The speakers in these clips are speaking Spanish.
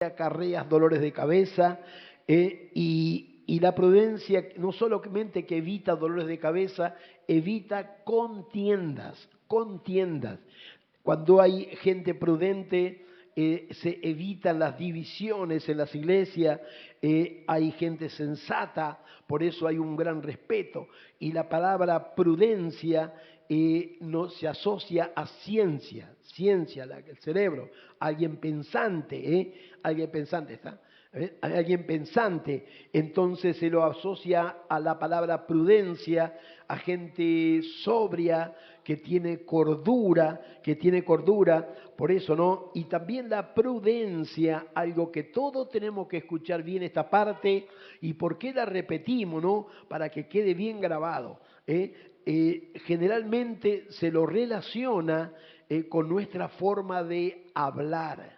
acarreas dolores de cabeza, y la prudencia no solamente que evita dolores de cabeza, evita contiendas, contiendas. Cuando hay gente prudente, se evitan las divisiones en las iglesias, hay gente sensata, por eso hay un gran respeto. Y la palabra prudencia no se asocia a ciencia, el cerebro, alguien pensante, alguien pensante, ¿está? Alguien pensante, entonces se lo asocia a la palabra prudencia, a gente sobria, que tiene cordura, por eso, ¿no? Y también la prudencia, algo que todos tenemos que escuchar bien esta parte, y por qué la repetimos, ¿no? Para que quede bien grabado, generalmente se lo relaciona con nuestra forma de hablar.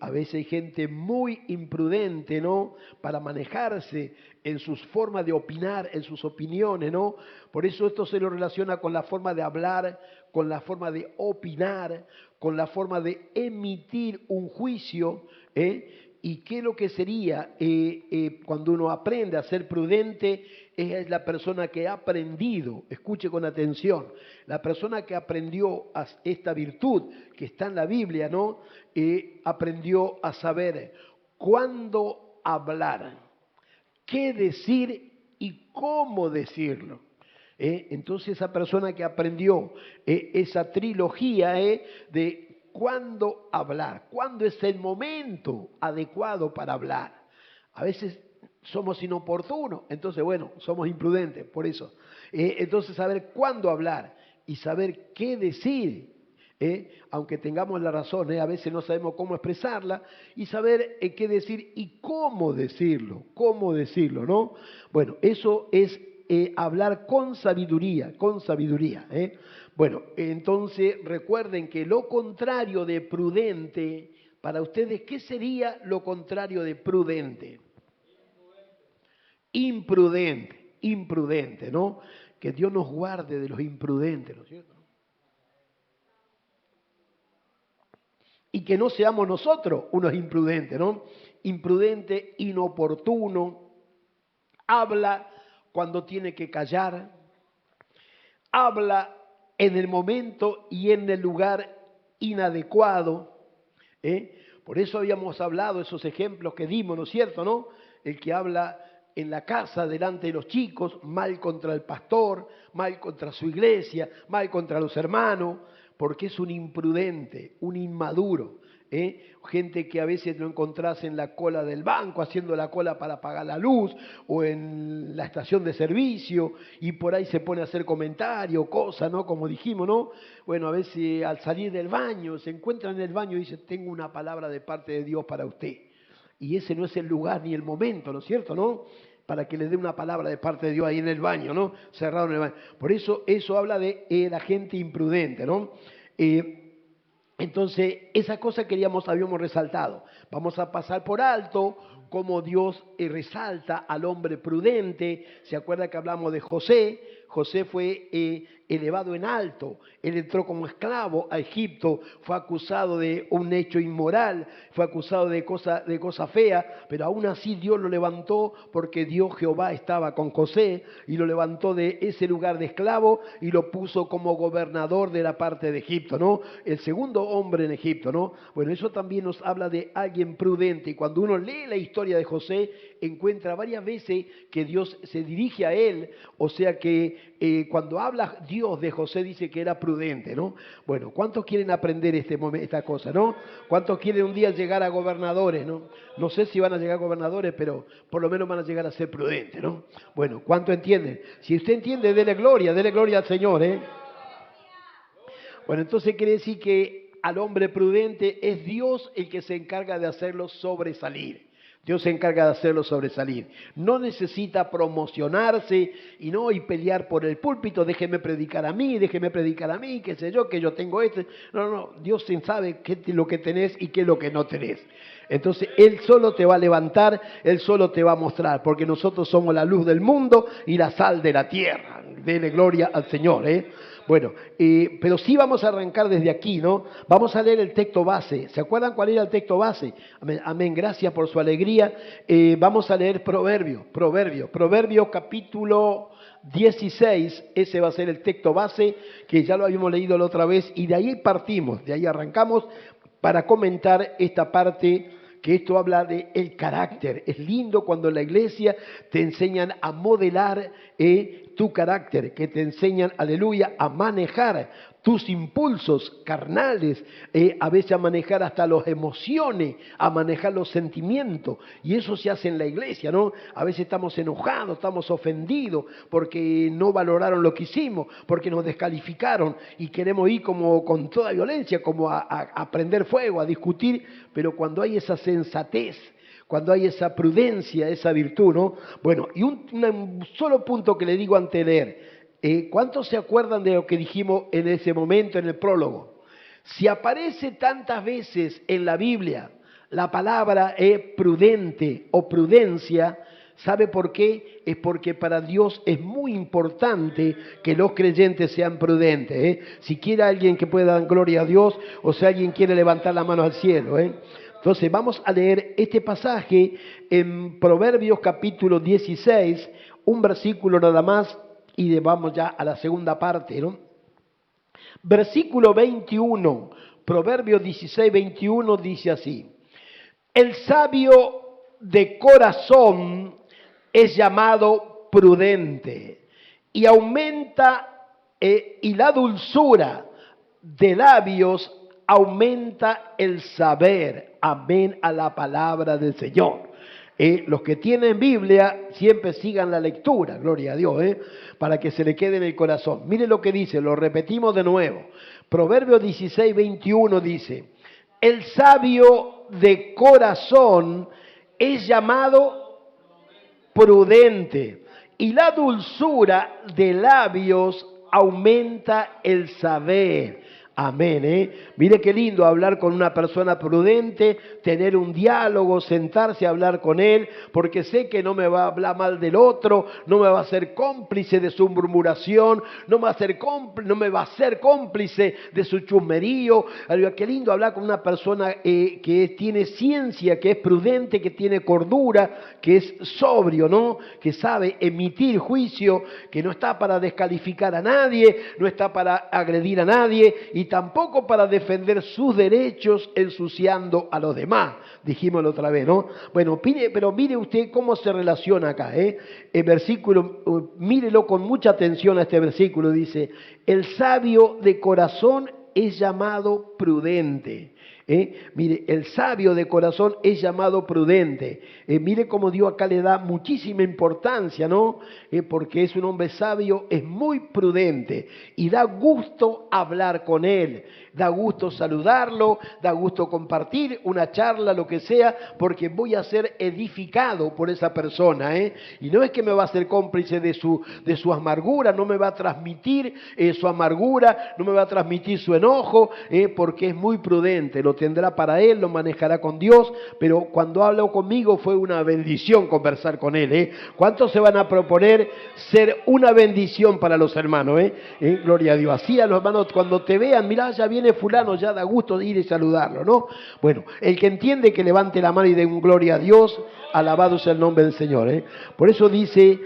A veces hay gente muy imprudente, ¿no? Para manejarse en sus formas de opinar, en sus opiniones, ¿no? Por eso esto se lo relaciona con la forma de hablar, con la forma de opinar, con la forma de emitir un juicio, ¿Y qué es lo que sería cuando uno aprende a ser prudente? Es la persona que ha aprendido, escuche con atención, la persona que aprendió esta virtud que está en la Biblia, ¿no? Aprendió a saber cuándo hablar, qué decir y cómo decirlo. Entonces esa persona que aprendió esa trilogía de cuándo hablar, cuándo es el momento adecuado para hablar. A veces somos inoportunos, entonces bueno, somos imprudentes, por eso. Entonces saber cuándo hablar y saber qué decir, aunque tengamos la razón, a veces no sabemos cómo expresarla, y saber qué decir y cómo decirlo, ¿no? Bueno, eso es hablar con sabiduría, Bueno, entonces recuerden que lo contrario de prudente, para ustedes, ¿qué sería lo contrario de prudente? Imprudente, ¿no? Que Dios nos guarde de los imprudentes, ¿no es cierto? Y que no seamos nosotros unos imprudentes, ¿no? Imprudente, inoportuno, habla cuando tiene que callar, habla en el momento y en el lugar inadecuado. Por eso habíamos hablado esos ejemplos que dimos, ¿no es cierto, no? El que habla en la casa delante de los chicos, mal contra el pastor, mal contra su iglesia, mal contra los hermanos, porque es un imprudente, un inmaduro. Gente que a veces lo encontrás en la cola del banco, haciendo la cola para pagar la luz, o en la estación de servicio, y por ahí se pone a hacer comentarios, cosas, ¿no? Como dijimos, ¿no? Bueno, a veces al salir del baño, se encuentra en el baño y dice, tengo una palabra de parte de Dios para usted. Y ese no es el lugar ni el momento, ¿no es cierto, no? Para que le dé una palabra de parte de Dios ahí en el baño, ¿no? Cerrado en el baño. Por eso habla de la gente imprudente, ¿no? Entonces, esa cosa habíamos resaltado. Vamos a pasar por alto cómo Dios resalta al hombre prudente. ¿Se acuerda que hablamos de José? José fue elevado en alto. Él entró como esclavo a Egipto, fue acusado de un hecho inmoral, fue acusado de cosa fea, pero aún así Dios lo levantó porque Dios Jehová estaba con José y lo levantó de ese lugar de esclavo y lo puso como gobernador de la parte de Egipto, ¿no? El segundo hombre en Egipto, ¿no? Bueno, eso también nos habla de alguien prudente, y cuando uno lee la historia de José, encuentra varias veces que Dios se dirige a él, o sea que cuando habla Dios de José dice que era prudente, ¿no? Bueno, ¿cuántos quieren aprender esta cosa, no? ¿Cuántos quieren un día llegar a gobernadores, no? No sé si van a llegar a gobernadores, pero por lo menos van a llegar a ser prudentes, ¿no? Bueno, ¿cuántos entienden? Si usted entiende, dele gloria al Señor, Bueno, entonces quiere decir que al hombre prudente es Dios el que se encarga de hacerlo sobresalir. Dios se encarga de hacerlo sobresalir. No necesita promocionarse y pelear por el púlpito, déjeme predicar a mí, qué sé yo, que yo tengo este. No, Dios sabe qué es lo que tenés y qué es lo que no tenés. Entonces, Él solo te va a levantar, Él solo te va a mostrar, porque nosotros somos la luz del mundo y la sal de la tierra. Dele gloria al Señor, Bueno, pero sí vamos a arrancar desde aquí, ¿no? Vamos a leer el texto base. ¿Se acuerdan cuál era el texto base? Amén, amén. Gracias por su alegría. Vamos a leer Proverbios capítulo 16. Ese va a ser el texto base, que ya lo habíamos leído la otra vez, y de ahí partimos, de ahí arrancamos para comentar esta parte, que esto habla de el carácter. Es lindo cuando en la iglesia te enseñan a modelar tu carácter, que te enseñan, aleluya, a manejar tus impulsos carnales, a veces a manejar hasta las emociones, a manejar los sentimientos, y eso se hace en la iglesia, ¿no? A veces estamos enojados, estamos ofendidos porque no valoraron lo que hicimos, porque nos descalificaron y queremos ir como con toda violencia, como a prender fuego, a discutir, pero cuando hay esa sensatez, cuando hay esa prudencia, esa virtud, ¿no? Bueno, y un solo punto que le digo antes de leer. ¿Cuántos se acuerdan de lo que dijimos en ese momento, en el prólogo? Si aparece tantas veces en la Biblia la palabra prudente o prudencia, ¿sabe por qué? Es porque para Dios es muy importante que los creyentes sean prudentes. Si quiere alguien que pueda dar gloria a Dios, o si alguien quiere levantar la mano al cielo. Entonces vamos a leer este pasaje en Proverbios capítulo 16, un versículo nada más, y vamos ya a la segunda parte, ¿no? Versículo 21, Proverbios 16, 21 dice así: el sabio de corazón es llamado prudente y aumenta, y la dulzura de labios aumenta el saber. Amén a la palabra del Señor. Los que tienen Biblia siempre sigan la lectura, gloria a Dios, para que se le quede en el corazón. Mire lo que dice, lo repetimos de nuevo. Proverbios 16, 21 dice: el sabio de corazón es llamado prudente y la dulzura de labios aumenta el saber. Amén, Mire qué lindo hablar con una persona prudente, tener un diálogo, sentarse a hablar con él, porque sé que no me va a hablar mal del otro, no me va a ser cómplice de su murmuración, no me va a ser cómplice de su chusmerío. Qué lindo hablar con una persona que tiene ciencia, que es prudente, que tiene cordura, que es sobrio, ¿no? Que sabe emitir juicio, que no está para descalificar a nadie, no está para agredir a nadie, y tampoco para defender sus derechos ensuciando a los demás. Dijimos la otra vez, ¿no? Bueno, pero mire usted cómo se relaciona acá, El versículo, mírelo con mucha atención a este versículo, dice: el sabio de corazón es llamado prudente. Mire, el sabio de corazón es llamado prudente. Mire cómo Dios acá le da muchísima importancia, ¿no? Porque es un hombre sabio, es muy prudente y da gusto hablar con él, da gusto saludarlo, da gusto compartir una charla, lo que sea, porque voy a ser edificado por esa persona, Y no es que me va a ser cómplice de su amargura, no me va a transmitir su amargura, no me va a transmitir su enojo, porque es muy prudente. Lo tendrá para él, lo manejará con Dios, pero cuando habló conmigo fue una bendición conversar con él, ¿Cuántos se van a proponer ser una bendición para los hermanos, Gloria a Dios. Así a los hermanos cuando te vean, mirá, ya viene fulano, ya da gusto ir y saludarlo, ¿no? Bueno, el que entiende que levante la mano y dé un gloria a Dios, alabado sea el nombre del Señor, Por eso dice,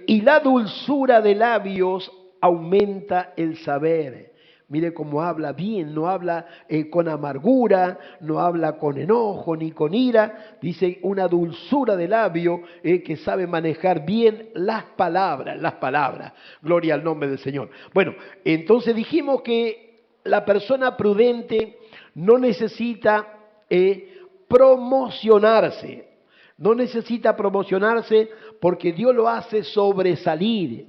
y la dulzura de labios aumenta el saber. Mire cómo habla bien, no habla con amargura, no habla con enojo ni con ira. Dice una dulzura de labio que sabe manejar bien las palabras. Gloria al nombre del Señor. Bueno, entonces dijimos que la persona prudente no necesita promocionarse. No necesita promocionarse porque Dios lo hace sobresalir.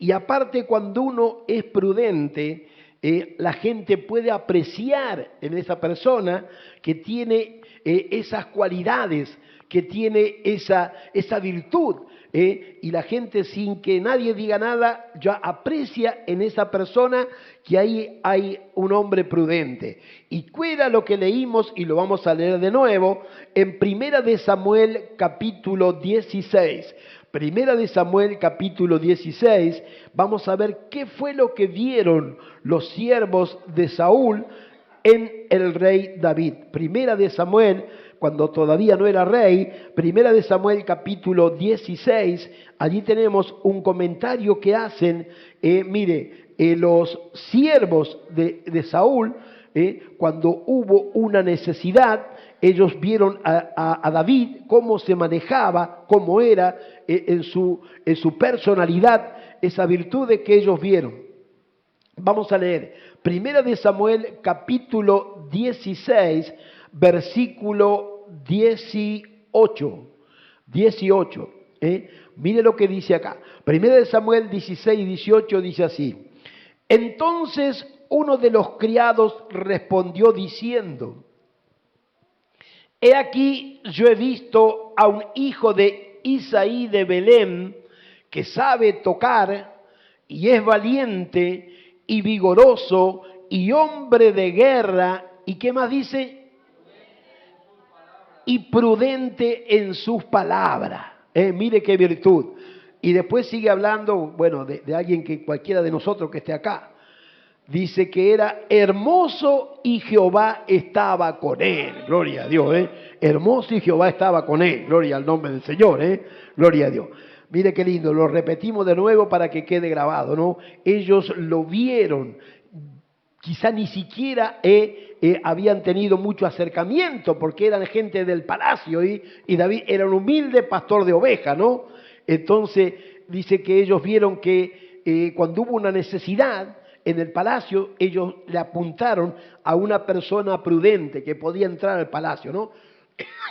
Y aparte, cuando uno es prudente, la gente puede apreciar en esa persona que tiene esas cualidades, que tiene esa virtud. Y la gente, sin que nadie diga nada, ya aprecia en esa persona que ahí hay un hombre prudente. Y cuida lo que leímos, y lo vamos a leer de nuevo, en Primera de Samuel capítulo 16. Primera de Samuel capítulo 16, vamos a ver qué fue lo que vieron los siervos de Saúl en el rey David. Primera de Samuel, cuando todavía no era rey, Primera de Samuel capítulo 16, allí tenemos un comentario que hacen, los siervos de Saúl, cuando hubo una necesidad, ellos vieron a David cómo se manejaba, cómo era en su personalidad, esa virtud que ellos vieron. Vamos a leer Primera de Samuel capítulo 16, versículo 18. Mire lo que dice acá. Primera de Samuel 16 y 18 dice así. Entonces uno de los criados respondió diciendo: He aquí yo he visto a un hijo de Isaí de Belén que sabe tocar y es valiente y vigoroso y hombre de guerra. ¿Y qué más dice? Y prudente en sus palabras. Mire qué virtud. Y después sigue hablando, bueno, de alguien que cualquiera de nosotros que esté acá. Dice que era hermoso y Jehová estaba con él. Gloria a Dios, Hermoso y Jehová estaba con él. Gloria al nombre del Señor, Gloria a Dios. Mire qué lindo, lo repetimos de nuevo para que quede grabado, ¿no? Ellos lo vieron. Quizá ni siquiera habían tenido mucho acercamiento porque eran gente del palacio y David era un humilde pastor de ovejas, ¿no? Entonces dice que ellos vieron que cuando hubo una necesidad en el palacio, ellos le apuntaron a una persona prudente que podía entrar al palacio, ¿no?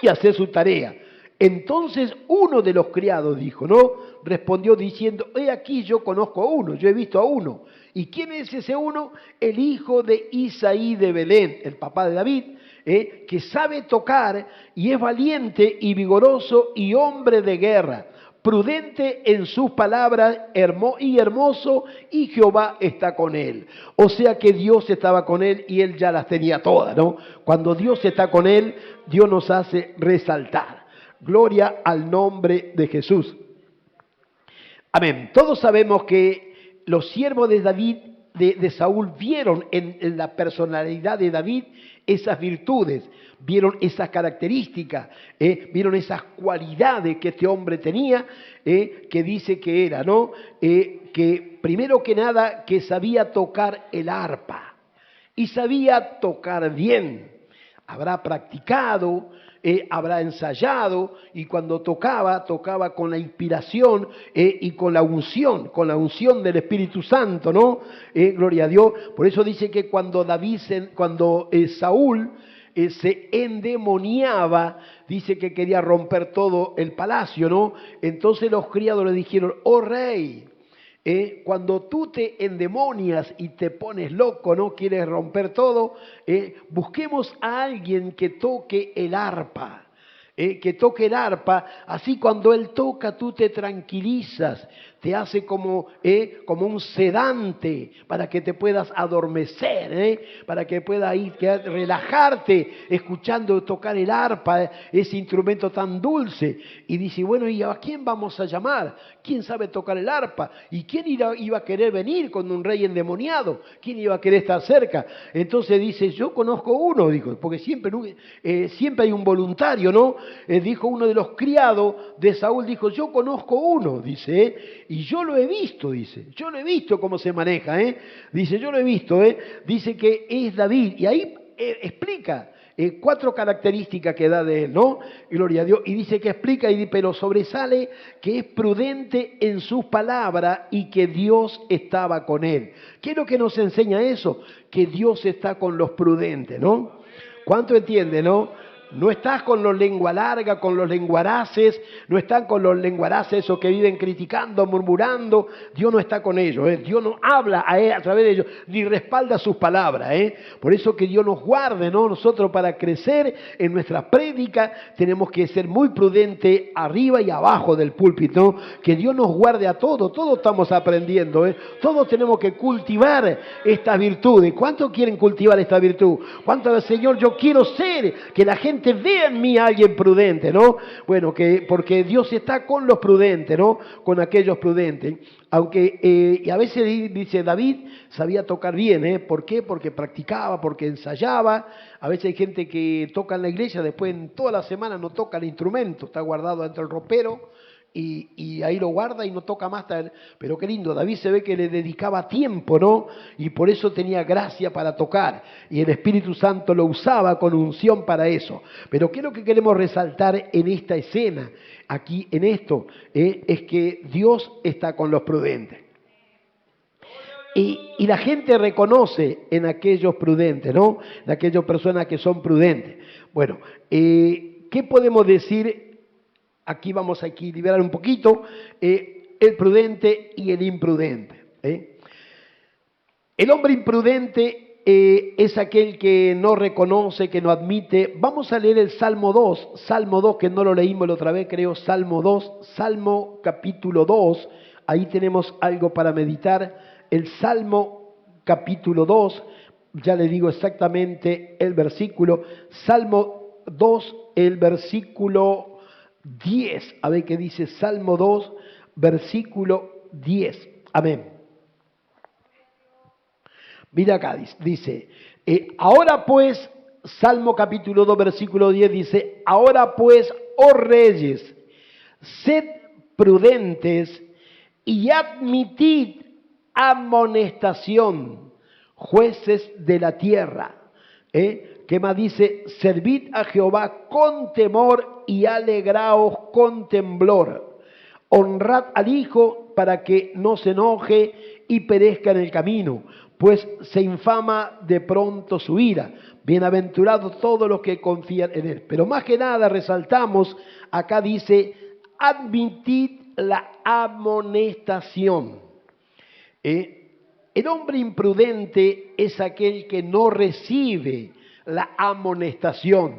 Y hacer su tarea. Entonces uno de los criados dijo, ¿no? Respondió diciendo, he aquí yo conozco a uno, yo he visto a uno. ¿Y quién es ese uno? El hijo de Isaí de Belén, el papá de David, que sabe tocar y es valiente y vigoroso y hombre de guerra, prudente en sus palabras y hermoso, y Jehová está con él. O sea que Dios estaba con él y él ya las tenía todas, ¿no? Cuando Dios está con él, Dios nos hace resaltar. Gloria al nombre de Jesús. Amén. Todos sabemos que los siervos de David, de Saúl, vieron en la personalidad de David esas virtudes, vieron esas características, vieron esas cualidades que este hombre tenía, que dice que era, ¿no? Que primero que nada, que sabía tocar el arpa y sabía tocar bien. Habrá practicado, habrá ensayado, y cuando tocaba con la inspiración y con la unción del Espíritu Santo, ¿no? Gloria a Dios. Por eso dice que cuando Saúl se endemoniaba, dice que quería romper todo el palacio, ¿no? Entonces los criados le dijeron, oh rey, cuando tú te endemonias y te pones loco, no quieres romper todo, busquemos a alguien que toque el arpa. Así cuando él toca tú te tranquilizas, te hace como un sedante para que te puedas adormecer, para que puedas relajarte escuchando tocar el arpa, ese instrumento tan dulce. Y dice, bueno, ¿y a quién vamos a llamar? ¿Quién sabe tocar el arpa? ¿Y quién iba a querer venir con un rey endemoniado? ¿Quién iba a querer estar cerca? Entonces dice, yo conozco uno, dijo, porque siempre hay un voluntario, ¿no? Dijo uno de los criados de Saúl, dijo, yo conozco uno, dice, y yo lo he visto, dice, yo lo he visto cómo se maneja, dice, yo lo he visto, dice que es David, y ahí explica 4 características que da de él, ¿no? Gloria a Dios, y dice que explica, pero sobresale que es prudente en sus palabras y que Dios estaba con él. ¿Qué es lo que nos enseña eso? Que Dios está con los prudentes, ¿no? ¿Cuánto entiende, no? No estás con los lengua larga, con los lenguaraces, no están con los lenguaraces esos que viven criticando, murmurando. Dios no está con ellos, Dios no habla a través de ellos, ni respalda sus palabras, Por eso que Dios nos guarde, ¿no? Nosotros para crecer en nuestra prédica tenemos que ser muy prudentes arriba y abajo del púlpito, ¿no? Que Dios nos guarde a todos estamos aprendiendo, Todos tenemos que cultivar estas virtudes. ¿Cuántos quieren cultivar esta virtud? ¿Cuántos, Señor, yo quiero ser, que la gente gente vea en mí a alguien prudente, ¿no? Bueno, porque Dios está con los prudentes, ¿no? Con aquellos prudentes. Aunque, y a veces dice, David sabía tocar bien, ¿eh? ¿Por qué? Porque practicaba, porque ensayaba. A veces hay gente que toca en la iglesia, después en toda la semana no toca el instrumento, está guardado dentro del ropero. Y ahí lo guarda y no toca más. Pero qué lindo, David se ve que le dedicaba tiempo, ¿no? Y por eso tenía gracia para tocar. Y el Espíritu Santo lo usaba con unción para eso. Pero ¿qué es lo que queremos resaltar en esta escena, aquí en esto? Es que Dios está con los prudentes. Y la gente reconoce en aquellos prudentes, ¿no? En aquellas personas que son prudentes. Bueno, ¿qué podemos decir? Aquí vamos a equilibrar un poquito el prudente y el imprudente. El hombre imprudente es aquel que no reconoce, que no admite. Vamos a leer el Salmo 2, que no lo leímos la otra vez, creo, Salmo 2, Salmo capítulo 2, ahí tenemos algo para meditar. El Salmo capítulo 2, ya le digo exactamente el versículo, Salmo 2, el versículo 10, a ver qué dice Salmo 2, versículo 10. Amén. Mira acá, dice, ahora pues, Salmo capítulo 2, versículo 10 dice, ahora pues, oh reyes, sed prudentes y admitid amonestación, jueces de la tierra. ¿Qué más dice? Servid a Jehová con temor y alegraos con temblor. Honrad al Hijo para que no se enoje y perezca en el camino, pues se infama de pronto su ira. Bienaventurados todos los que confían en Él. Pero más que nada resaltamos, acá dice, admitid la amonestación. El hombre imprudente es aquel que no recibe la amonestación.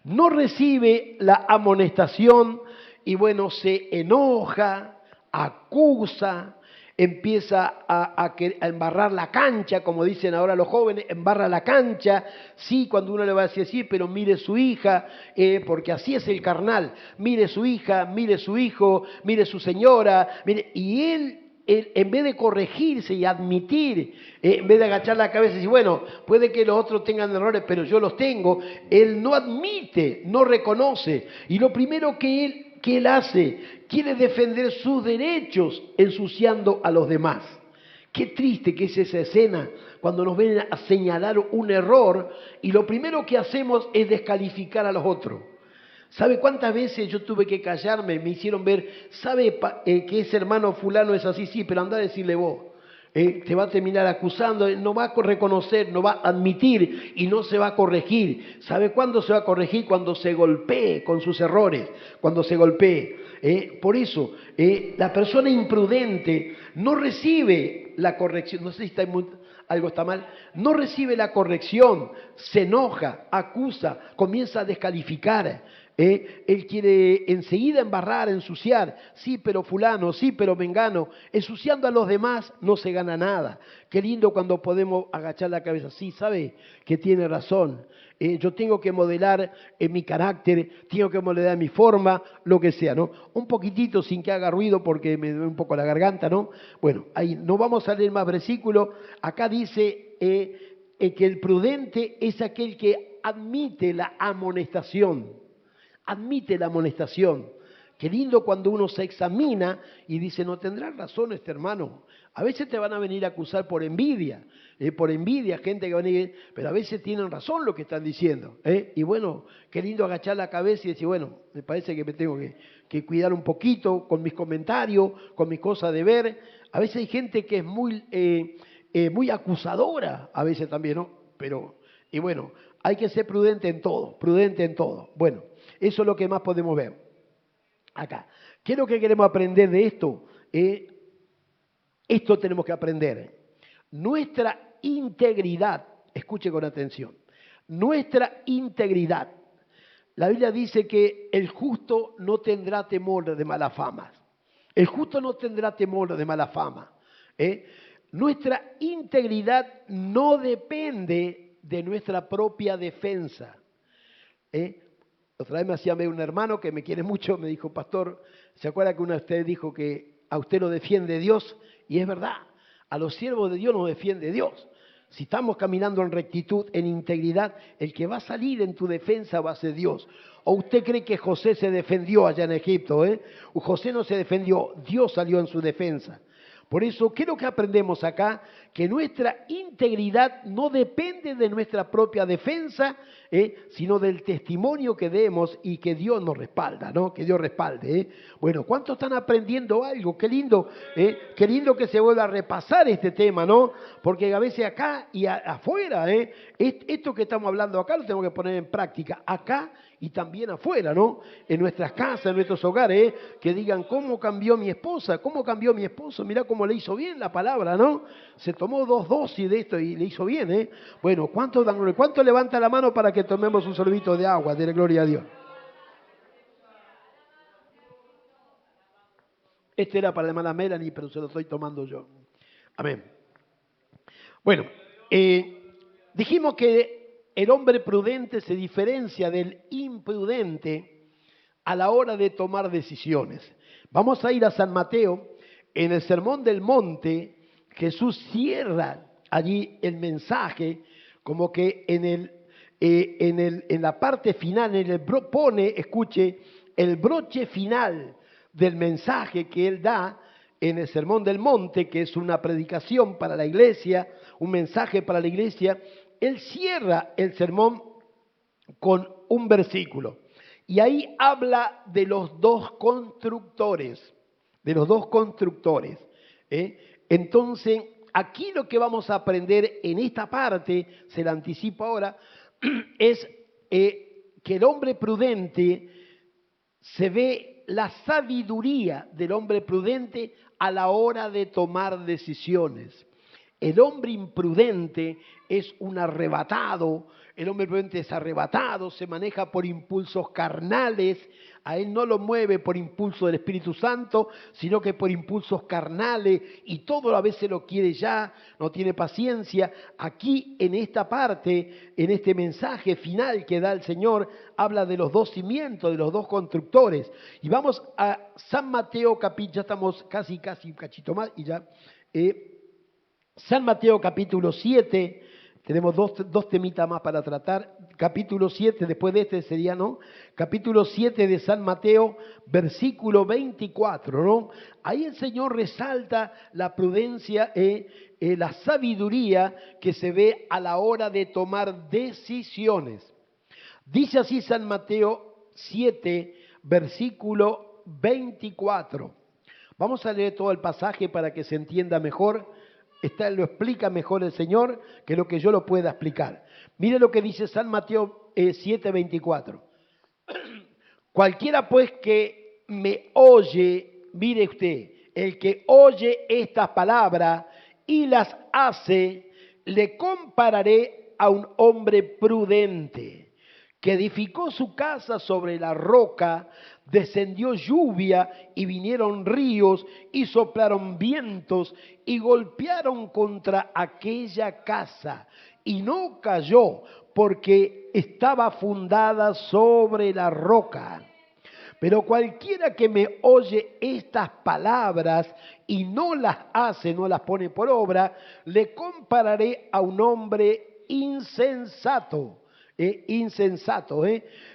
No recibe la amonestación y bueno, se enoja, acusa, empieza a embarrar la cancha, como dicen ahora los jóvenes, embarra la cancha. Sí, cuando uno le va a decir sí, pero mire su hija, porque así es el carnal. Mire su hija, mire su hijo, mire su señora, mire, y él en vez de corregirse y admitir, en vez de agachar la cabeza y decir, bueno, puede que los otros tengan errores, pero yo los tengo, él no admite, no reconoce. Y lo primero que él hace, quiere defender sus derechos ensuciando a los demás. Qué triste que es esa escena cuando nos ven a señalar un error y lo primero que hacemos es descalificar a los otros. ¿Sabe cuántas veces yo tuve que callarme? Me hicieron ver, ¿sabe que ese hermano fulano es así? Sí, pero anda a decirle vos. Te va a terminar acusando, no va a reconocer, no va a admitir y no se va a corregir. ¿Sabe cuándo se va a corregir? Cuando se golpee con sus errores, cuando se golpee. Por eso, la persona imprudente no recibe la corrección, no sé si algo está mal, no recibe la corrección, se enoja, acusa, comienza a descalificar. Él quiere enseguida embarrar, ensuciar. Sí, pero fulano, sí, pero mengano. Ensuciando a los demás no se gana nada. Qué lindo cuando podemos agachar la cabeza. Sí, sabe que tiene razón. Yo tengo que modelar mi carácter, tengo que modelar mi forma, lo que sea, ¿no? Un poquitito sin que haga ruido porque me duele un poco la garganta, ¿no? Bueno, ahí no vamos a leer más versículos. Acá dice que el prudente es aquel que admite la amonestación. Admite la amonestación. Qué lindo cuando uno se examina y dice, no tendrás razón este hermano. A veces te van a venir a acusar por envidia, gente que va a venir, pero a veces tienen razón lo que están diciendo. Y bueno, qué lindo agachar la cabeza y decir, bueno, me parece que me tengo que cuidar un poquito con mis comentarios, con mis cosas de ver. A veces hay gente que es muy acusadora, a veces también, ¿no? Y bueno, hay que ser prudente en todo, prudente en todo. Bueno. Eso es lo que más podemos ver acá. ¿Qué es lo que queremos aprender de esto? Esto tenemos que aprender. Nuestra integridad, escuche con atención, nuestra integridad. La Biblia dice que el justo no tendrá temor de mala fama. El justo no tendrá temor de mala fama. Nuestra integridad no depende de nuestra propia defensa. Otra vez me hacía ver un hermano que me quiere mucho, me dijo, pastor, ¿se acuerda que una de ustedes dijo que a usted lo defiende Dios? Y es verdad, a los siervos de Dios nos defiende Dios. Si estamos caminando en rectitud, en integridad, el que va a salir en tu defensa va a ser Dios. ¿O usted cree que José se defendió allá en Egipto? José no se defendió, Dios salió en su defensa. Por eso, ¿qué es lo que aprendemos acá? Que nuestra integridad no depende de nuestra propia defensa, sino del testimonio que demos y que Dios nos respalda, ¿no? Que Dios respalde. Bueno, ¿cuántos están aprendiendo algo? Qué lindo que se vuelva a repasar este tema, ¿no? Porque a veces acá y afuera, esto que estamos hablando acá lo tenemos que poner en práctica, acá y también afuera, ¿no? En nuestras casas, en nuestros hogares, que digan, ¿cómo cambió mi esposa? ¿Cómo cambió mi esposo? Mirá cómo le hizo bien la palabra, ¿no? Se tomó 2 dosis de esto y le hizo bien, Bueno, ¿cuánto levanta la mano para que tomemos un sorbito de agua? Dele gloria a Dios. Este era para la hermana Melanie, pero se lo estoy tomando yo. Amén. Bueno, dijimos que el hombre prudente se diferencia del imprudente a la hora de tomar decisiones. Vamos a ir a San Mateo. En el Sermón del Monte, Jesús cierra allí el mensaje, como que en la parte final, escuche, el broche final del mensaje que él da en el Sermón del Monte, que es una predicación para la iglesia, un mensaje para la iglesia. Él cierra el sermón con un versículo. Y ahí habla de los dos constructores. Entonces, aquí lo que vamos a aprender en esta parte, se la anticipo ahora, es que el hombre prudente, se ve la sabiduría del hombre prudente a la hora de tomar decisiones. El hombre imprudente es un arrebatado, el hombre prudente es arrebatado, se maneja por impulsos carnales, a él no lo mueve por impulso del Espíritu Santo, sino que por impulsos carnales, y todo a veces lo quiere ya, no tiene paciencia. Aquí en esta parte, en este mensaje final que da el Señor, habla de los dos cimientos, de los dos constructores. Y vamos a San Mateo, ya estamos casi un cachito más, y ya... San Mateo capítulo 7, tenemos dos temitas más para tratar. Capítulo 7, después de este sería, ¿no? Capítulo 7 de San Mateo, versículo 24, ¿no? Ahí el Señor resalta la prudencia, la sabiduría que se ve a la hora de tomar decisiones. Dice así San Mateo 7, versículo 24. Vamos a leer todo el pasaje para que se entienda mejor. Lo explica mejor el Señor que lo que yo lo pueda explicar. Mire lo que dice San Mateo 7:24. Cualquiera pues que me oye, mire usted, el que oye estas palabras y las hace, le compararé a un hombre prudente que edificó su casa sobre la roca. Descendió lluvia y vinieron ríos y soplaron vientos y golpearon contra aquella casa y no cayó porque estaba fundada sobre la roca. Pero cualquiera que me oye estas palabras y no las hace, no las pone por obra, le compararé a un hombre insensato.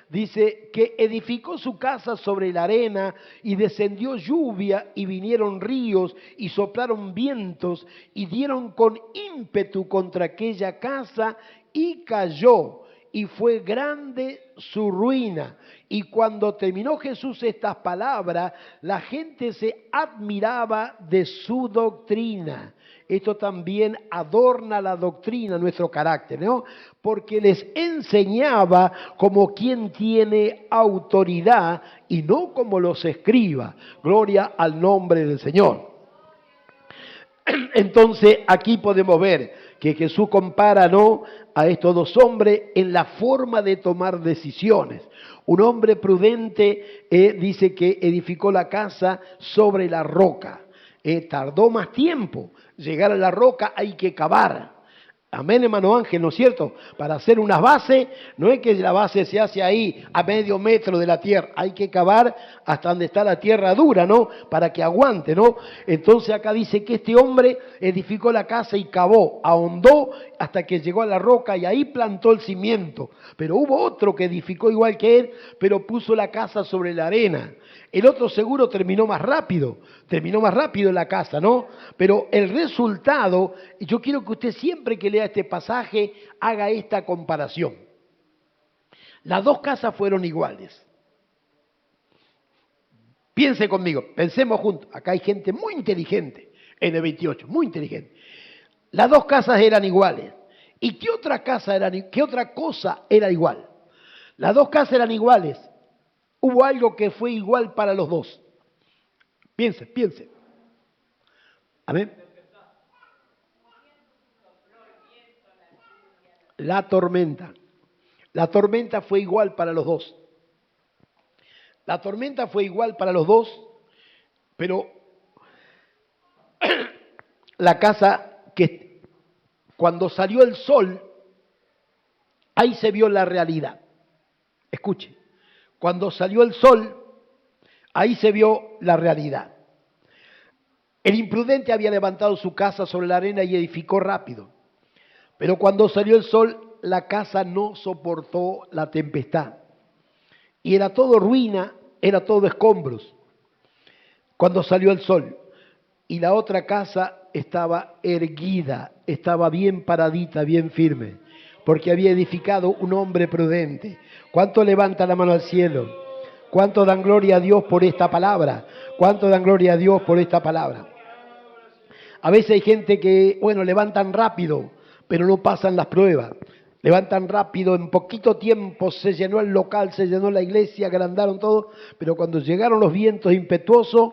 Dice que edificó su casa sobre la arena y descendió lluvia y vinieron ríos y soplaron vientos y dieron con ímpetu contra aquella casa y cayó y fue grande su ruina. Y cuando terminó Jesús estas palabras, la gente se admiraba de su doctrina. Esto también adorna la doctrina, nuestro carácter, ¿no? Porque les enseñaba como quien tiene autoridad y no como los escribas. Gloria al nombre del Señor. Entonces aquí podemos ver que Jesús compara, ¿no?, a estos dos hombres en la forma de tomar decisiones. Un hombre prudente dice que edificó la casa sobre la roca. Tardó más tiempo. Llegar a la roca hay que cavar. Amén, hermano Ángel, ¿no es cierto? Para hacer unas bases, no es que la base se hace ahí a medio metro de la tierra, hay que cavar hasta donde está la tierra dura, ¿no? Para que aguante, ¿no? Entonces acá dice que este hombre edificó la casa y cavó, ahondó hasta que llegó a la roca y ahí plantó el cimiento. Pero hubo otro que edificó igual que él, pero puso la casa sobre la arena. El otro seguro terminó más rápido la casa, ¿no? Pero el resultado, yo quiero que usted siempre que lea este pasaje haga esta comparación. Las dos casas fueron iguales. Piense conmigo, pensemos juntos. Acá hay gente muy inteligente en el 28, muy inteligente. Las dos casas eran iguales. ¿Y qué otra cosa era igual? Las dos casas eran iguales. Hubo algo que fue igual para los dos. Piense. Amén. La tormenta. La tormenta fue igual para los dos. La tormenta fue igual para los dos, pero la casa que cuando salió el sol, ahí se vio la realidad. Escuche, cuando salió el sol, ahí se vio la realidad. El imprudente había levantado su casa sobre la arena y edificó rápido. Pero cuando salió el sol, la casa no soportó la tempestad. Y era todo ruina, era todo escombros. Cuando salió el sol. Y la otra casa estaba erguida, estaba bien paradita, bien firme. Porque había edificado un hombre prudente. ¿Cuánto levanta la mano al cielo? ¿Cuánto dan gloria a Dios por esta palabra? ¿Cuánto dan gloria a Dios por esta palabra? A veces hay gente que, levantan rápido, pero no pasan las pruebas. Levantan rápido, en poquito tiempo se llenó el local, se llenó la iglesia, agrandaron todo, pero cuando llegaron los vientos impetuosos,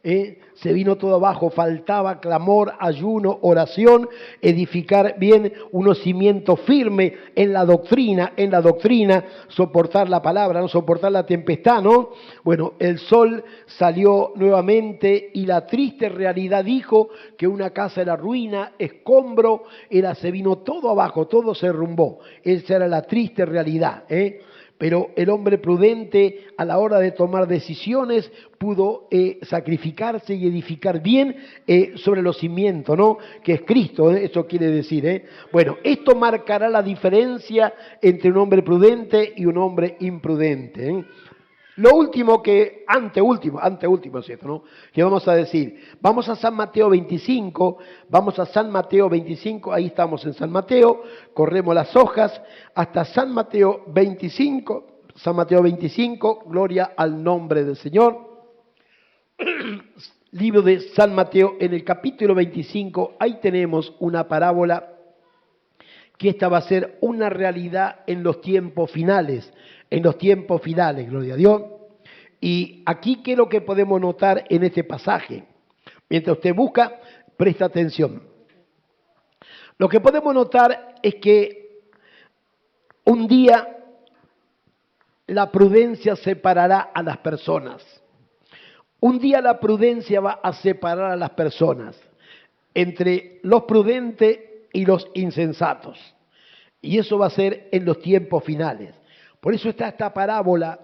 se vino todo abajo, faltaba clamor, ayuno, oración, edificar bien unos cimientos firmes en la doctrina, soportar la palabra, no soportar la tempestad, ¿no? Bueno, el sol salió nuevamente y la triste realidad dijo que una casa era ruina, escombro, se vino todo abajo, todo se derrumbó. Esa era la triste realidad, Pero el hombre prudente a la hora de tomar decisiones pudo sacrificarse y edificar bien sobre los cimientos, ¿no? Que es Cristo, eso quiere decir, Bueno, esto marcará la diferencia entre un hombre prudente y un hombre imprudente, Lo último anteúltimo, ¿cierto? ¿No? ¿Qué vamos a decir? Vamos a San Mateo 25, ahí estamos en San Mateo, corremos las hojas hasta San Mateo 25, gloria al nombre del Señor. Libro de San Mateo, en el capítulo 25, ahí tenemos una parábola que esta va a ser una realidad en los tiempos finales, gloria a Dios. Y aquí, ¿qué es lo que podemos notar en este pasaje? Mientras usted busca, presta atención. Lo que podemos notar es que un día la prudencia separará a las personas. Un día la prudencia va a separar a las personas entre los prudentes y los insensatos. Y eso va a ser en los tiempos finales. Por eso está esta parábola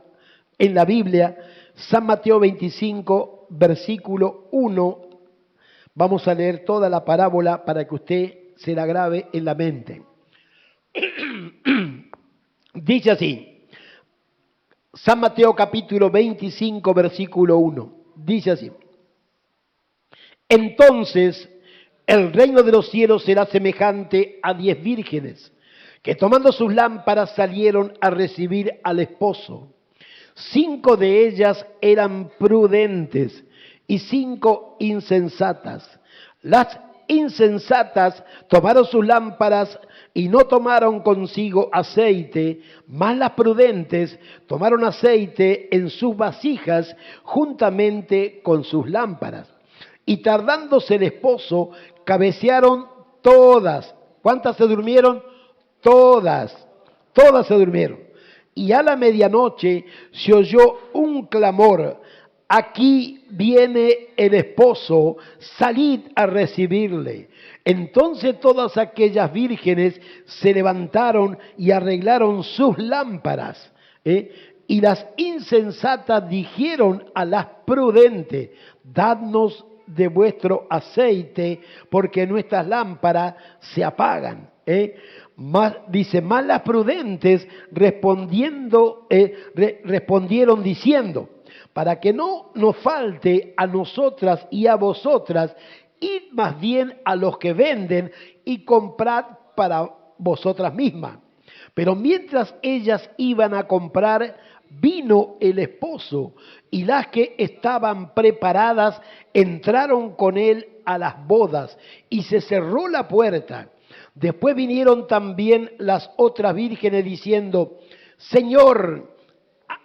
en la Biblia, San Mateo 25, versículo 1. Vamos a leer toda la parábola para que usted se la grabe en la mente. Dice así, San Mateo capítulo 25, versículo 1. Dice así, entonces el reino de los cielos será semejante a 10 vírgenes que tomando sus lámparas salieron a recibir al esposo. 5 de ellas eran prudentes y 5 insensatas. Las insensatas tomaron sus lámparas y no tomaron consigo aceite, mas las prudentes tomaron aceite en sus vasijas juntamente con sus lámparas. Y tardándose el esposo, cabecearon todas. ¿Cuántas se durmieron? Todas se durmieron. Y a la medianoche se oyó un clamor, aquí viene el esposo, salid a recibirle. Entonces todas aquellas vírgenes se levantaron y arreglaron sus lámparas. Y las insensatas dijeron a las prudentes, dadnos de vuestro aceite, porque nuestras lámparas se apagan. Más las prudentes respondieron diciendo, para que no nos falte a nosotras y a vosotras, id más bien a los que venden y comprad para vosotras mismas. Pero mientras ellas iban a comprar, vino el esposo, y las que estaban preparadas entraron con él a las bodas, y se cerró la puerta. Después vinieron también las otras vírgenes diciendo, Señor,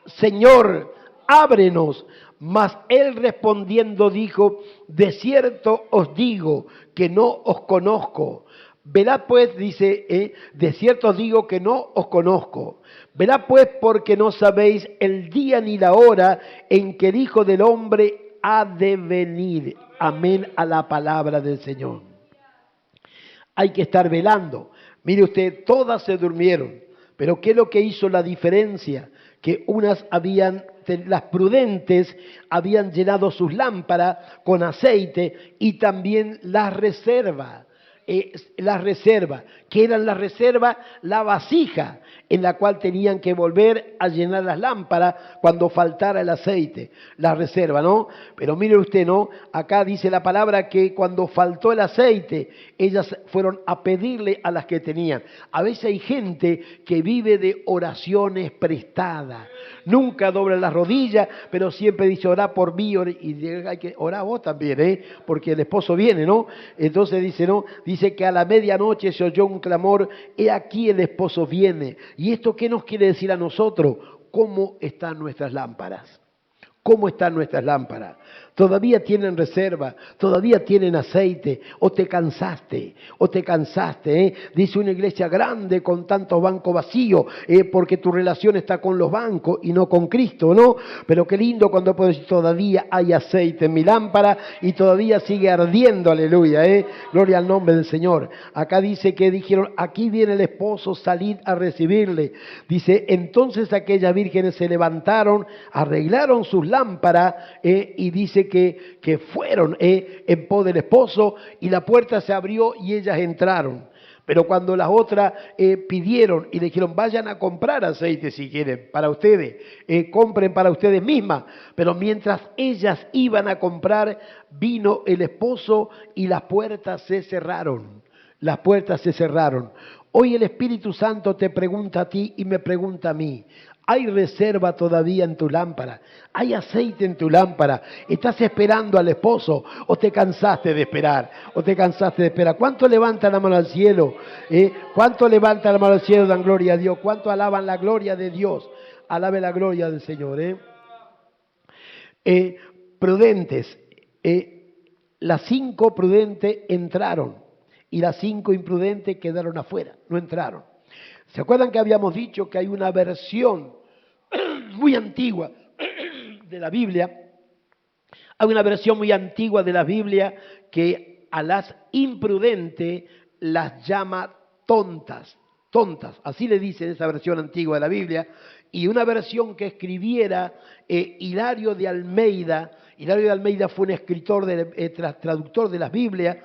Señor, ábrenos. Mas él respondiendo dijo, de cierto os digo que no os conozco. Verá pues, dice, de cierto os digo que no os conozco. Verá pues porque no sabéis el día ni la hora en que el Hijo del Hombre ha de venir. Amén a la palabra del Señor. Hay que estar velando. Mire usted, todas se durmieron. Pero ¿qué es lo que hizo la diferencia? Que las prudentes habían llenado sus lámparas con aceite y también las reservas. ¿Qué eran las reservas? La vasija en la cual tenían que volver a llenar las lámparas cuando faltara el aceite. La reserva, ¿no? Pero mire usted, ¿no? Acá dice la palabra que cuando faltó el aceite, ellas fueron a pedirle a las que tenían. A veces hay gente que vive de oraciones prestadas. Nunca dobla las rodillas, pero siempre dice, orá por mí, y hay que orar vos también, porque el esposo viene, ¿no? Entonces dice, ¿no? Dice que a la medianoche se oyó un clamor, he aquí el esposo viene. ¿Y esto qué nos quiere decir a nosotros? ¿Cómo están nuestras lámparas? ¿Cómo están nuestras lámparas? ¿Todavía tienen reserva? ¿Todavía tienen aceite? ¿O te cansaste? Dice una iglesia grande con tantos bancos vacíos, porque tu relación está con los bancos y no con Cristo, ¿no? Pero qué lindo cuando puedo decir, todavía hay aceite en mi lámpara y todavía sigue ardiendo, aleluya, Gloria al nombre del Señor. Acá dice que dijeron, aquí viene el esposo, salid a recibirle. Dice, entonces aquellas vírgenes se levantaron, arreglaron sus lámparas, y dice que fueron en pos del esposo, y la puerta se abrió y ellas entraron. Pero cuando las otras pidieron y le dijeron, vayan a comprar aceite si quieren, para ustedes, compren para ustedes mismas. Pero mientras ellas iban a comprar, vino el esposo y las puertas se cerraron. Las puertas se cerraron. Hoy el Espíritu Santo te pregunta a ti y me pregunta a mí. ¿Hay reserva todavía en tu lámpara? ¿Hay aceite en tu lámpara? ¿Estás esperando al esposo o te cansaste de esperar? ¿Cuánto levantan la mano al cielo? ¿Cuánto levantan la mano al cielo, dan gloria a Dios? ¿Cuánto alaban la gloria de Dios? Alabe la gloria del Señor. Prudentes. Las 5 prudentes entraron y las 5 imprudentes quedaron afuera, no entraron. ¿Se acuerdan que habíamos dicho que hay una versión muy antigua de la Biblia? Hay una versión muy antigua de la Biblia que a las imprudentes las llama tontas, así le dice en esa versión antigua de la Biblia, y una versión que escribiera Hilario de Almeida. Hilario de Almeida fue un escritor, traductor de las Biblias.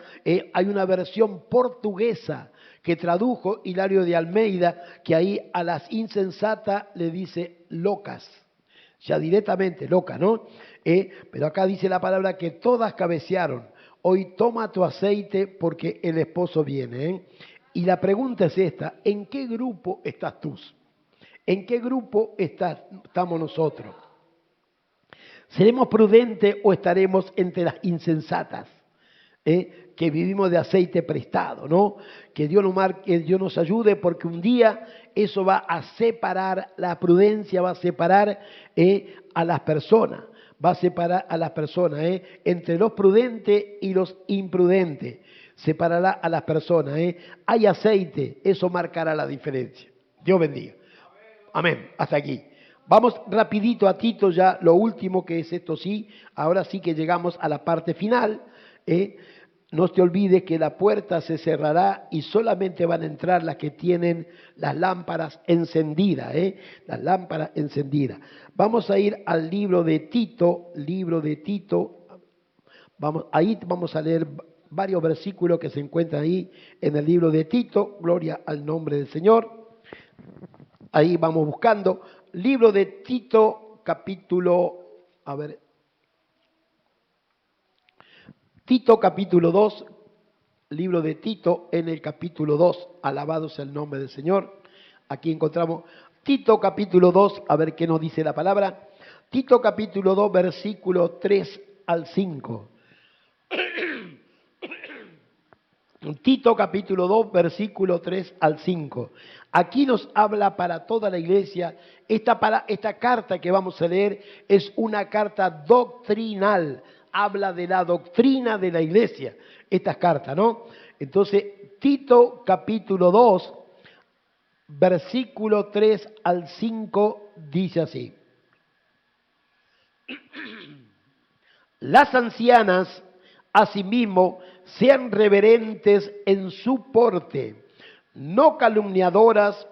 Hay una versión portuguesa que tradujo Hilario de Almeida, que ahí a las insensatas le dice locas, ya directamente loca, ¿no? Pero acá dice la palabra que todas cabecearon. Hoy toma tu aceite porque el esposo viene. Y la pregunta es esta, ¿en qué grupo estás tú? ¿En qué grupo estamos nosotros? ¿Seremos prudentes o estaremos entre las insensatas? Que vivimos de aceite prestado, ¿no? Que Dios nos ayude, porque un día eso va a separar, la prudencia va a separar a las personas, entre los prudentes y los imprudentes, separará a las personas. Hay aceite, eso marcará la diferencia. Dios bendiga. Amén. Hasta aquí. Vamos rapidito a Tito ya, lo último que es esto sí, ahora sí que llegamos a la parte final. No te olvides que la puerta se cerrará y solamente van a entrar las que tienen las lámparas encendidas, las lámparas encendidas. Vamos a ir al libro de Tito, ahí vamos a leer varios versículos que se encuentran ahí en el libro de Tito, gloria al nombre del Señor. Ahí vamos buscando. Libro de Tito, Tito capítulo 2, libro de Tito en el capítulo 2, alabado sea el nombre del Señor. Aquí encontramos Tito capítulo 2, a ver qué nos dice la palabra. Tito capítulo 2, versículo 3 al 5. Tito capítulo 2, versículo 3 al 5. Aquí nos habla para toda la iglesia. Esta carta que vamos a leer es una carta doctrinal. Habla de la doctrina de la iglesia, estas cartas, ¿no? Entonces, Tito capítulo 2, versículo 3 al 5 dice así. Las ancianas, asimismo, sean reverentes en su porte, no calumniadoras,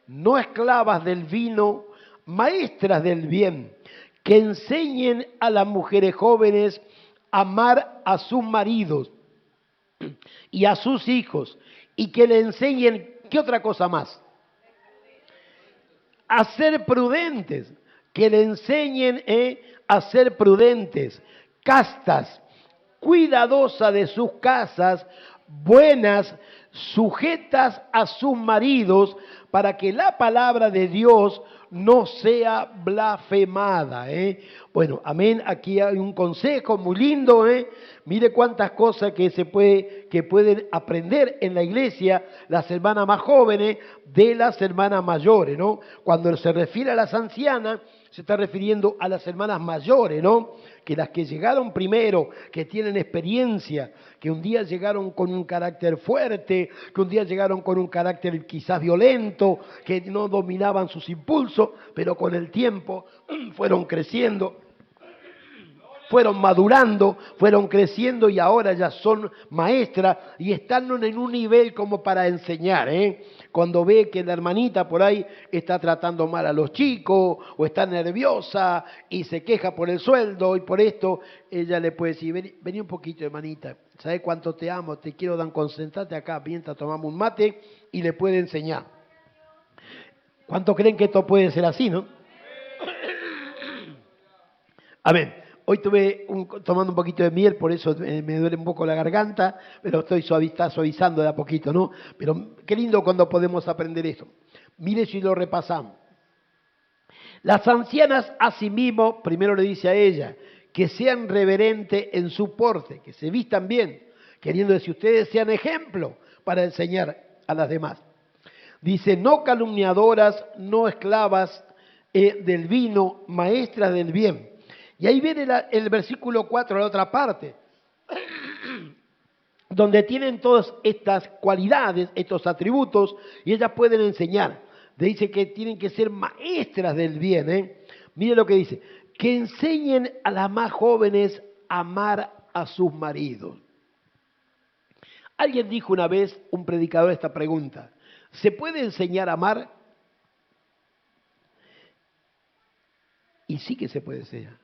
no esclavas del vino, maestras del bien, que enseñen a las mujeres jóvenes a amar a sus maridos y a sus hijos, y que le enseñen, ¿qué otra cosa más? A ser prudentes, que le enseñen a ser prudentes, castas, cuidadosa de sus casas, buenas, sujetas a sus maridos, para que la palabra de Dios no sea blasfemada. Bueno, amén. Aquí hay un consejo muy lindo. Mire cuántas cosas que pueden aprender en la iglesia las hermanas más jóvenes de las hermanas mayores, ¿no? Cuando se refiere a las ancianas, se está refiriendo a las hermanas mayores, ¿no? Que las que llegaron primero, que tienen experiencia, que un día llegaron con un carácter fuerte, que un día llegaron con un carácter quizás violento, que no dominaban sus impulsos, pero con el tiempo fueron creciendo, fueron madurando, fueron creciendo y ahora ya son maestras y están en un nivel como para enseñar, Cuando ve que la hermanita por ahí está tratando mal a los chicos o está nerviosa y se queja por el sueldo y por esto, ella le puede decir, vení un poquito, hermanita, ¿sabes cuánto te amo? Te quiero dar, concentrate acá, mientras tomamos un mate, y le puede enseñar. ¿Cuánto creen que esto puede ser así, no? Amén. Hoy estuve tomando un poquito de miel, por eso me duele un poco la garganta, pero estoy suavizando de a poquito, ¿no? Pero qué lindo cuando podemos aprender esto. Mire si lo repasamos. Las ancianas asimismo, primero le dice a ella, que sean reverentes en su porte, que se vistan bien, queriendo decir, ustedes sean ejemplo para enseñar a las demás. Dice, no calumniadoras, no esclavas del vino, maestras del bien. Y ahí viene el versículo 4, la otra parte, donde tienen todas estas cualidades, estos atributos, y ellas pueden enseñar. Dice que tienen que ser maestras del bien. Mire lo que dice, que enseñen a las más jóvenes a amar a sus maridos. Alguien dijo una vez, un predicador, esta pregunta, ¿se puede enseñar a amar? Y sí que se puede enseñar.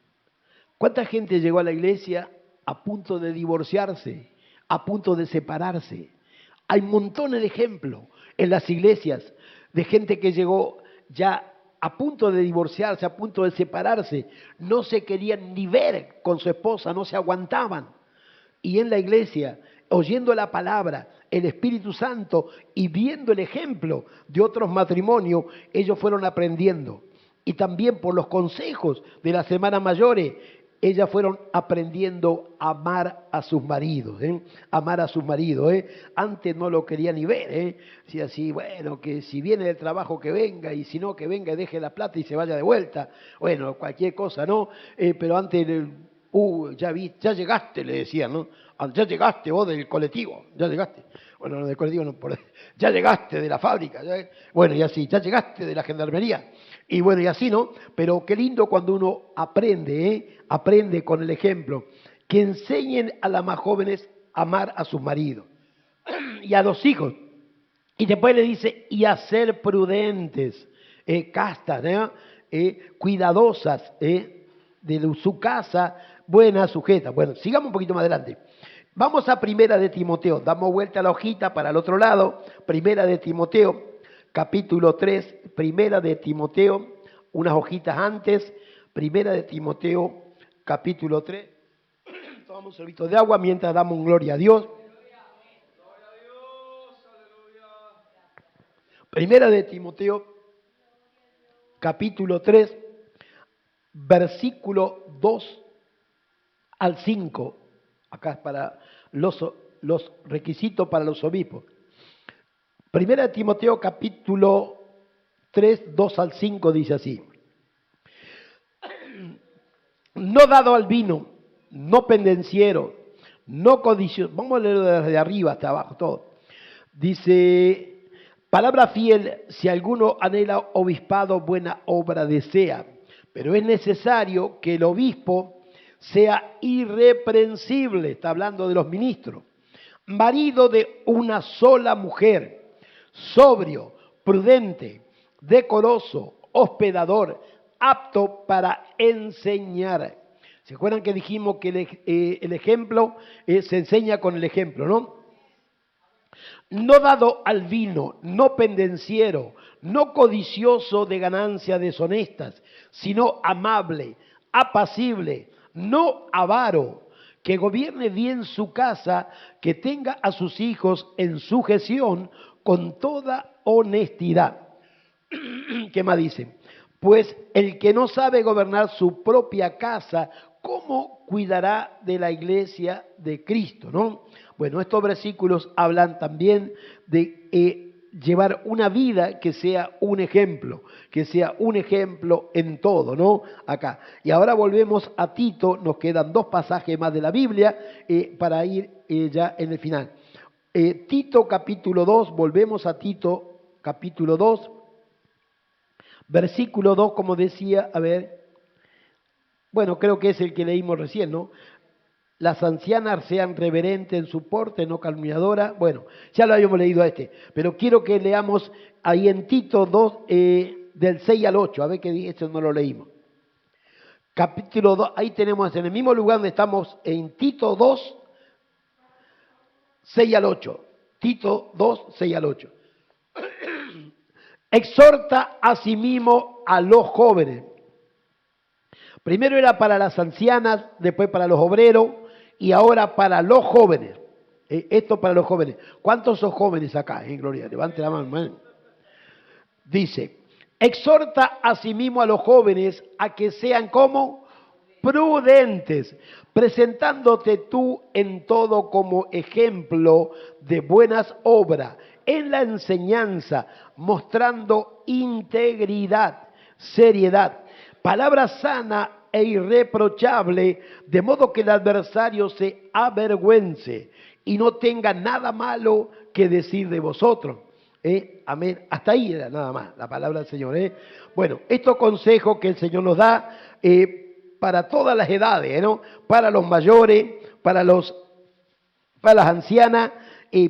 ¿Cuánta gente llegó a la iglesia a punto de divorciarse, a punto de separarse? Hay montones de ejemplos en las iglesias de gente que llegó ya a punto de divorciarse, a punto de separarse. No se querían ni ver con su esposa, no se aguantaban. Y en la iglesia, oyendo la palabra, el Espíritu Santo y viendo el ejemplo de otros matrimonios, ellos fueron aprendiendo. Y también por los consejos de las hermanas mayores, ellas fueron aprendiendo a amar a sus maridos, amar a sus maridos. Antes no lo querían ni ver, si así, bueno, que si viene del trabajo que venga, y si no, que venga y deje la plata y se vaya de vuelta. Bueno, cualquier cosa, ¿no? Pero antes, ya llegaste, le decían, ¿no? Ya llegaste vos del colectivo, ya llegaste. Bueno, no del colectivo, no, ya llegaste de la fábrica, bueno, y así, ya llegaste de la gendarmería. Y bueno, y así, ¿no? Pero qué lindo cuando uno aprende, aprende con el ejemplo. Que enseñen a las más jóvenes a amar a sus maridos y a los hijos. Y después le dice, y a ser prudentes, castas, ¿no? Cuidadosas, de su casa, buenas, sujetas. Bueno, sigamos un poquito más adelante. Vamos a Primera de Timoteo, damos vuelta a la hojita para el otro lado. Primera de Timoteo, capítulo 3, Primera de Timoteo, unas hojitas antes. Primera de Timoteo, capítulo 3. Tomamos un sorbito de agua mientras damos un gloria a Dios. Primera de Timoteo, capítulo 3, versículo 2 al 5. Acá es para los requisitos para los obispos. Primera de Timoteo, capítulo 3, 2 al 5 dice así. No dado al vino, no pendenciero, no codicioso. Vamos a leerlo desde arriba hasta abajo todo. Dice, palabra fiel, si alguno anhela obispado, buena obra desea. Pero es necesario que el obispo sea irreprensible, está hablando de los ministros, marido de una sola mujer, sobrio, prudente, decoroso, hospedador, apto para enseñar. ¿Se acuerdan que dijimos que el ejemplo se enseña con el ejemplo, no? No dado al vino, no pendenciero, no codicioso de ganancias deshonestas, sino amable, apacible, no avaro, que gobierne bien su casa, que tenga a sus hijos en sujeción con toda honestidad. ¿Qué más dice? Pues el que no sabe gobernar su propia casa, ¿cómo cuidará de la iglesia de Cristo? ¿No? Bueno, estos versículos hablan también de llevar una vida que sea un ejemplo en todo, ¿no? Acá. Y ahora volvemos a Tito, nos quedan 2 pasajes más de la Biblia para ir ya en el final. Tito capítulo 2, volvemos a Tito capítulo 2. Versículo 2, como decía, a ver, bueno, creo que es el que leímos recién, ¿no? Las ancianas sean reverentes en su porte, no calumniadoras. Bueno, ya lo habíamos leído a este, pero quiero que leamos ahí en Tito 2, del 6 al 8, a ver qué dice, esto no lo leímos. Capítulo 2, ahí tenemos en el mismo lugar donde estamos en Tito 2, 6 al 8. Tito 2, 6 al 8. Exhorta a sí mismo a los jóvenes. Primero era para las ancianas, después para los obreros y ahora para los jóvenes. Esto para los jóvenes. ¿Cuántos son jóvenes acá? Gloria, levante la mano. Dice, exhorta a sí mismo a los jóvenes a que sean como prudentes, presentándote tú en todo como ejemplo de buenas obras, en la enseñanza, mostrando integridad, seriedad, palabra sana e irreprochable, de modo que el adversario se avergüence y no tenga nada malo que decir de vosotros. Amén. Hasta ahí era nada más la palabra del Señor. Bueno, estos consejos que el Señor nos da para todas las edades, ¿no? Para los mayores, para las ancianas,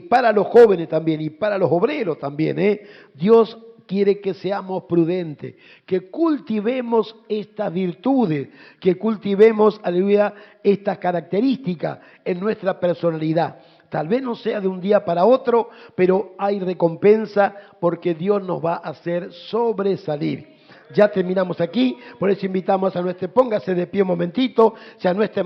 para los jóvenes también y para los obreros también. Dios quiere que seamos prudentes, que cultivemos estas virtudes, que cultivemos, aleluya, estas características en nuestra personalidad. Tal vez no sea de un día para otro, pero hay recompensa porque Dios nos va a hacer sobresalir. Ya terminamos aquí, por eso invitamos a nuestro, póngase de pie un momentito, si a nuestra